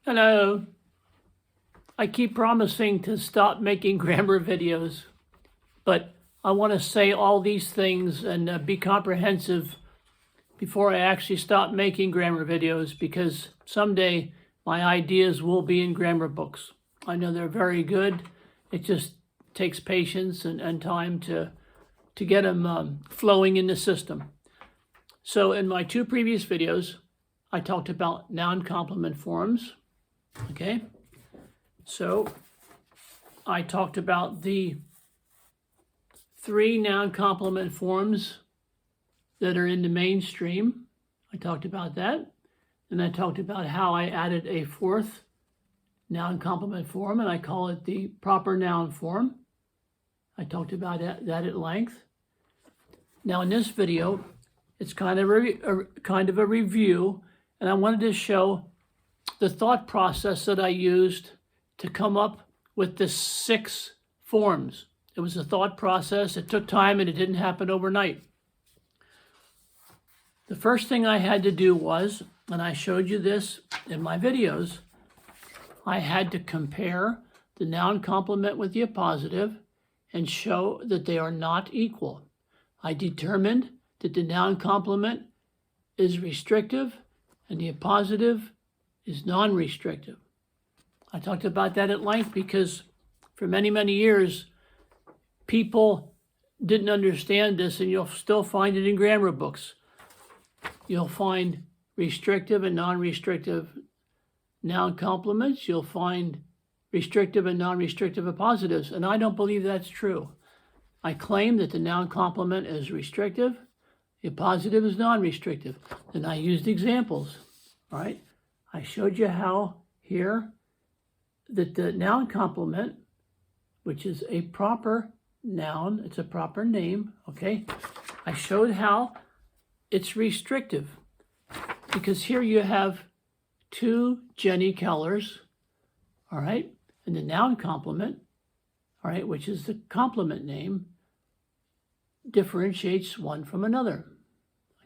Hello. I keep promising to stop making grammar videos, but I want to say all these things and be comprehensive before I actually stop making grammar videos, because someday my ideas will be in grammar books. I know they're very good. It just takes patience and time to get them flowing in the system. So in my two previous videos, I talked about noun complement forms. Okay, so I talked about the 3 noun complement forms that are in the mainstream. I talked about that. And I talked about how I added a 4th noun complement form, and I call it the proper noun form. I talked about that at length. Now in this video, it's kind of a review, and I wanted to show the thought process that I used to come up with the 6 forms. It was a thought process. It took time and it didn't happen overnight. The first thing I had to do was, and I showed you this in my videos, I had to compare the noun complement with the appositive and show that they are not equal. I determined that the noun complement is restrictive and the appositive is non-restrictive. I talked about that at length because for many, many years, people didn't understand this, and you'll still find it in grammar books. You'll find restrictive and non-restrictive noun complements. You'll find restrictive and non-restrictive appositives, and I don't believe that's true. I claim that the noun complement is restrictive, the appositive is non-restrictive, and I used examples, all right? I showed you how here that the noun complement, which is a proper noun, it's a proper name, okay? I showed how it's restrictive because here you have 2 Jenny Kellers, all right? And the noun complement, all right, which is the complement name, differentiates one from another,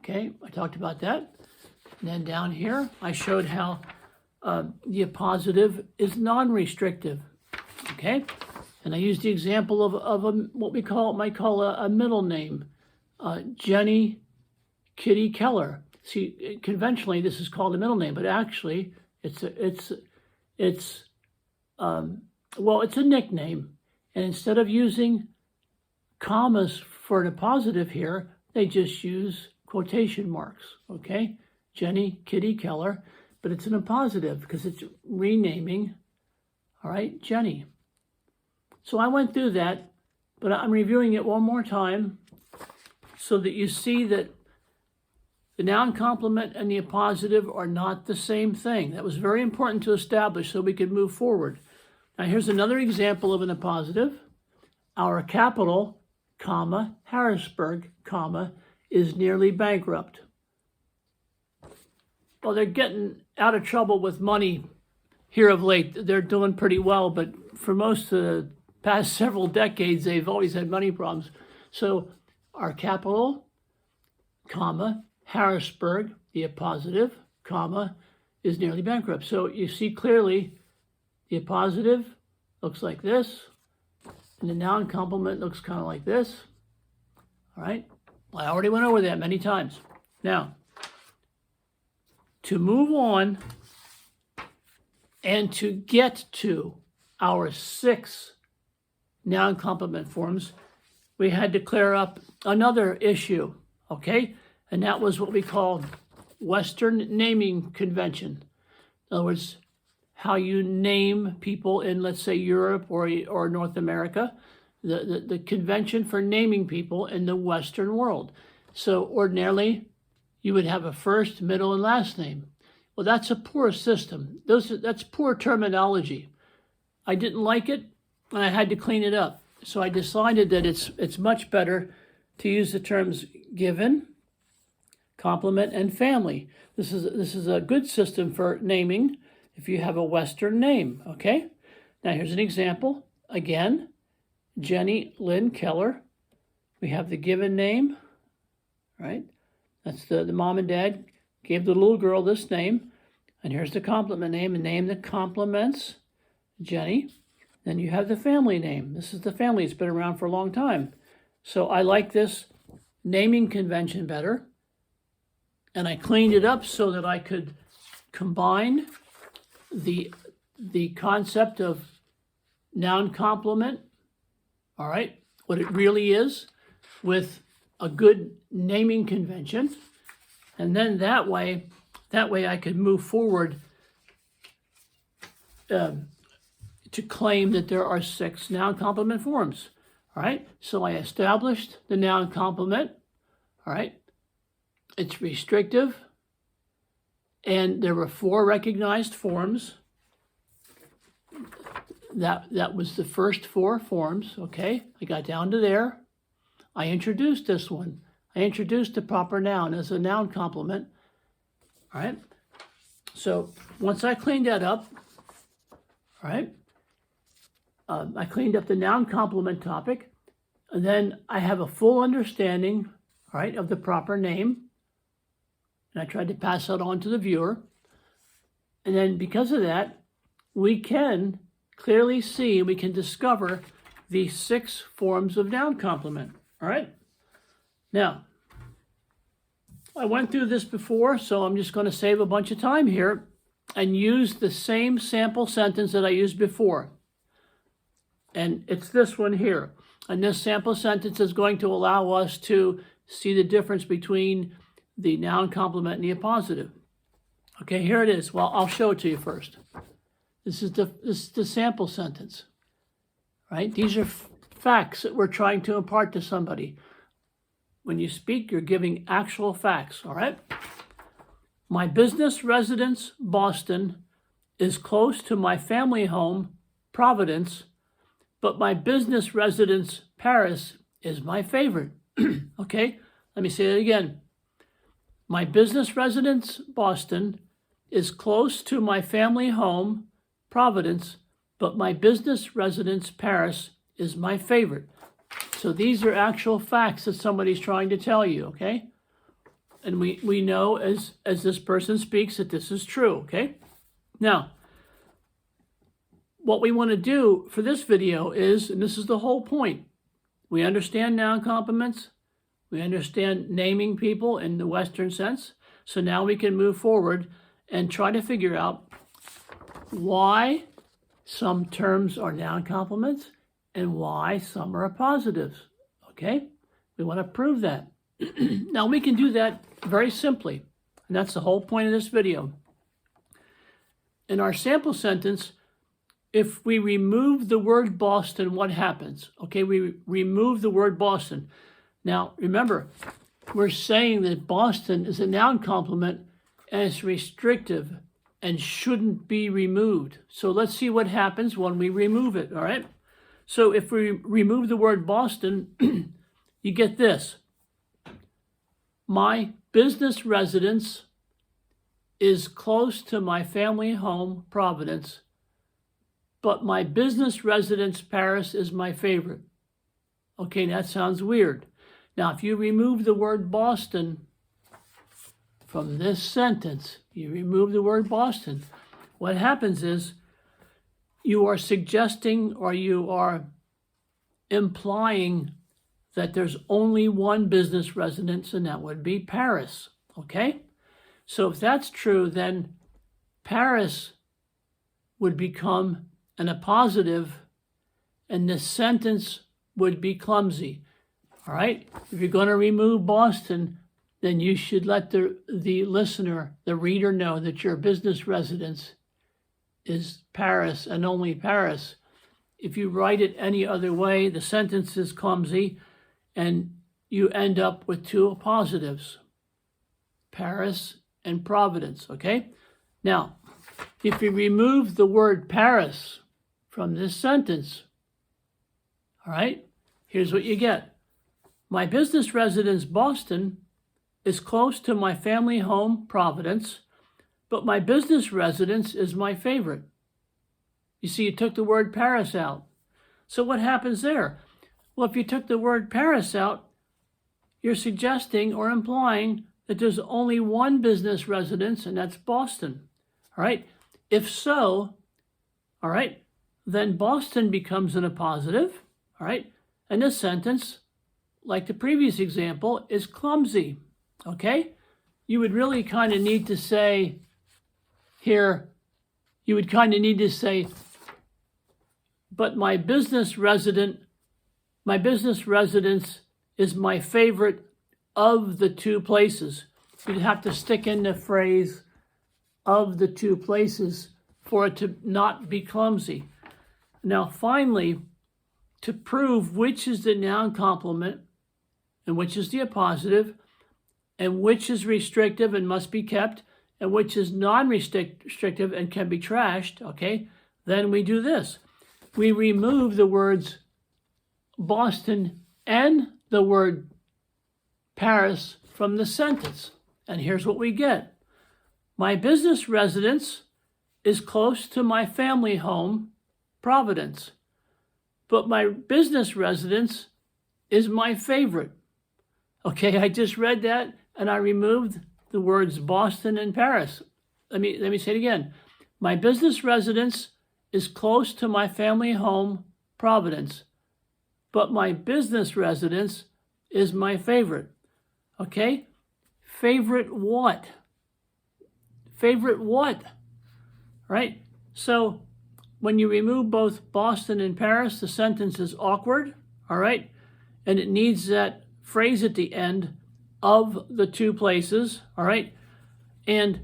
okay? I talked about that. And then down here, I showed how the appositive is non-restrictive, okay? And I used the example of what we might call a middle name, Jenny Kitty Keller. See, conventionally, this is called a middle name, but actually, it's a nickname. And instead of using commas for an appositive here, they just use quotation marks, okay? Jenny Kitty Keller, but it's an appositive because it's renaming, all right, Jenny. So I went through that, but I'm reviewing it one more time so that you see that the noun complement and the appositive are not the same thing. That was very important to establish so we could move forward. Now here's another example of an appositive. Our capital, comma, Harrisburg, comma, is nearly bankrupt. Well, they're getting out of trouble with money here of late. They're doing pretty well, but for most of the past several decades, they've always had money problems. So our capital, comma, Harrisburg, the appositive, comma, is nearly bankrupt. So you see clearly the appositive looks like this, and the noun complement looks kind of like this. All right, I already went over that many times. Now, to move on and to get to our 6 noun complement forms, we had to clear up another issue, okay? And that was what we call Western naming convention. In other words, how you name people in, let's say, Europe or North America, the convention for naming people in the Western world. So ordinarily, you would have a first, middle, and last name. Well, that's a poor system. That's poor terminology. I didn't like it, and I had to clean it up. So I decided that it's much better to use the terms given, complement, and family. This is a good system for naming if you have a Western name, okay? Now here's an example. Again, Jenny Lynn Keller. We have the given name, right? That's the mom and dad gave the little girl this name. And here's the complement name, a name that complements Jenny. Then you have the family name. This is the family. It's been around for a long time. So I like this naming convention better. And I cleaned it up so that I could combine the concept of noun complement, all right, what it really is, with a good naming convention. And then that way I could move forward to claim that there are 6 noun complement forms. All right, so I established the noun complement. All right, it's restrictive, and there were 4 recognized forms. That was the first 4 forms. Okay, I got down to there. I introduced this one. I introduced the proper noun as a noun complement. All right, so once I cleaned that up, all right, I cleaned up the noun complement topic, and then I have a full understanding, all right, of the proper name, and I tried to pass that on to the viewer. And then because of that, we can clearly see, we can discover the 6 forms of noun complement, all right? Now, I went through this before, so I'm just going to save a bunch of time here and use the same sample sentence that I used before. And it's this one here. And this sample sentence is going to allow us to see the difference between the noun complement and the appositive. Okay, here it is. Well, I'll show it to you first. This is the sample sentence, right? These are facts that we're trying to impart to somebody. When you speak, you're giving actual facts, all right? My business residence, Boston, is close to my family home, Providence, but my business residence, Paris, is my favorite. Okay, let me say it again. My business residence, Boston, is close to my family home, Providence, but my business residence, Paris, is my favorite. So these are actual facts that somebody's trying to tell you, okay? And we know as this person speaks that this is true, okay? Now, what we want to do for this video is, and this is the whole point, we understand noun complements, we understand naming people in the Western sense, so now we can move forward and try to figure out why some terms are noun complements and why some are appositives, okay? We want to prove that. Now, we can do that very simply, and that's the whole point of this video. In our sample sentence, if we remove the word Boston, what happens? Okay, we remove the word Boston. Now, remember, we're saying that Boston is a noun complement and it's restrictive and shouldn't be removed. So let's see what happens when we remove it, all right? So if we remove the word Boston, you get this. My business residence is close to my family home, Providence, but my business residence, Paris, is my favorite. Okay, that sounds weird. Now, if you remove the word Boston from this sentence, you remove the word Boston, what happens is you are suggesting or you are implying that there's only one business residence, and that would be Paris, okay? So if that's true, then Paris would become an appositive, and the sentence would be clumsy, all right? If you're going to remove Boston, then you should let the listener, the reader, know that your business residence is Paris and only Paris. If you write it any other way, the sentence is clumsy, and you end up with 2 appositives, Paris and Providence, okay? Now, if you remove the word Paris from this sentence, all right, here's what you get. My business residence, Boston, is close to my family home, Providence, but my business residence is my favorite. You see, you took the word Paris out. So what happens there? Well, if you took the word Paris out, you're suggesting or implying that there's only one business residence, and that's Boston. All right. If so, all right, then Boston becomes an appositive. All right. And this sentence, like the previous example, is clumsy. Okay. You would really kind of need to say here, but my business residence is my favorite of the two places. You'd have to stick in the phrase of the two places for it to not be clumsy. Now, finally, to prove which is the noun complement and which is the appositive, and which is restrictive and must be kept, and which is non-restrictive and can be trashed, okay, then we do this. We remove the words Boston and the word Paris from the sentence. And here's what we get. My business residence is close to my family home, Providence. But my business residence is my favorite. Okay, I just read that and I removed the words Boston and Paris. Let me say it again. My business residence is close to my family home, Providence. But my business residence is my favorite. Okay? Favorite what? Favorite what? Right? So when you remove both Boston and Paris, the sentence is awkward, all right? And it needs that phrase at the end, of the two places, all right? And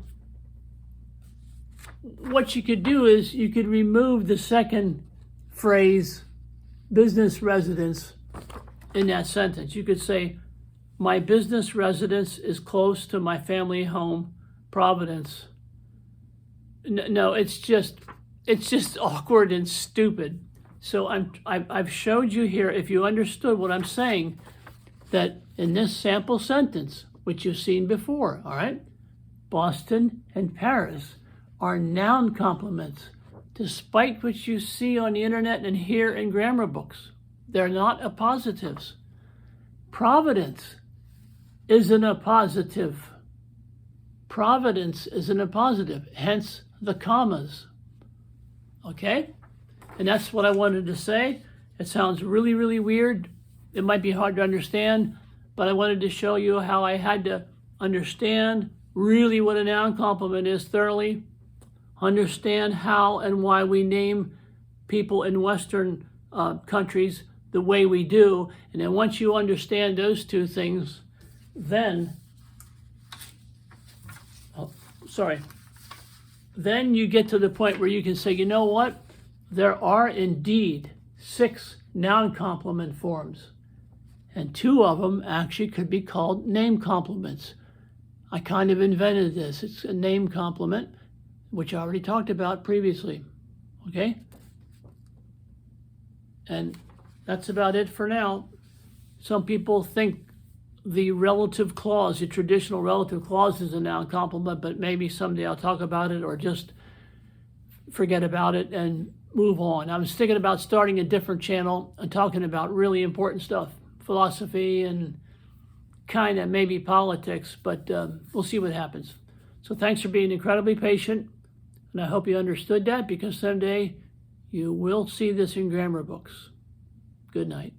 what you could do is you could remove the second phrase, business residence, in that sentence. You could say, my business residence is close to my family home, Providence. No, it's just awkward and stupid. So I've showed you here, if you understood what I'm saying, that in this sample sentence, which you've seen before, all right, Boston and Paris are noun complements, despite what you see on the internet and hear in grammar books. They're not appositives. Providence is an appositive. Providence is an appositive, hence the commas. Okay? And that's what I wanted to say. It sounds really, really weird. It might be hard to understand, but I wanted to show you how I had to understand really what a noun complement is thoroughly, understand how and why we name people in Western countries the way we do. And then once you understand those two things, then you get to the point where you can say, you know what? There are indeed 6 noun complement forms. And 2 of them actually could be called name complements. I kind of invented this. It's a name complement, which I already talked about previously. Okay? And that's about it for now. Some people think the relative clause, the traditional relative clause, is a noun complement, but maybe someday I'll talk about it or just forget about it and move on. I was thinking about starting a different channel and talking about really important stuff, philosophy and kind of maybe politics, but we'll see what happens. So thanks for being incredibly patient, and I hope you understood that, because someday you will see this in grammar books. Good night.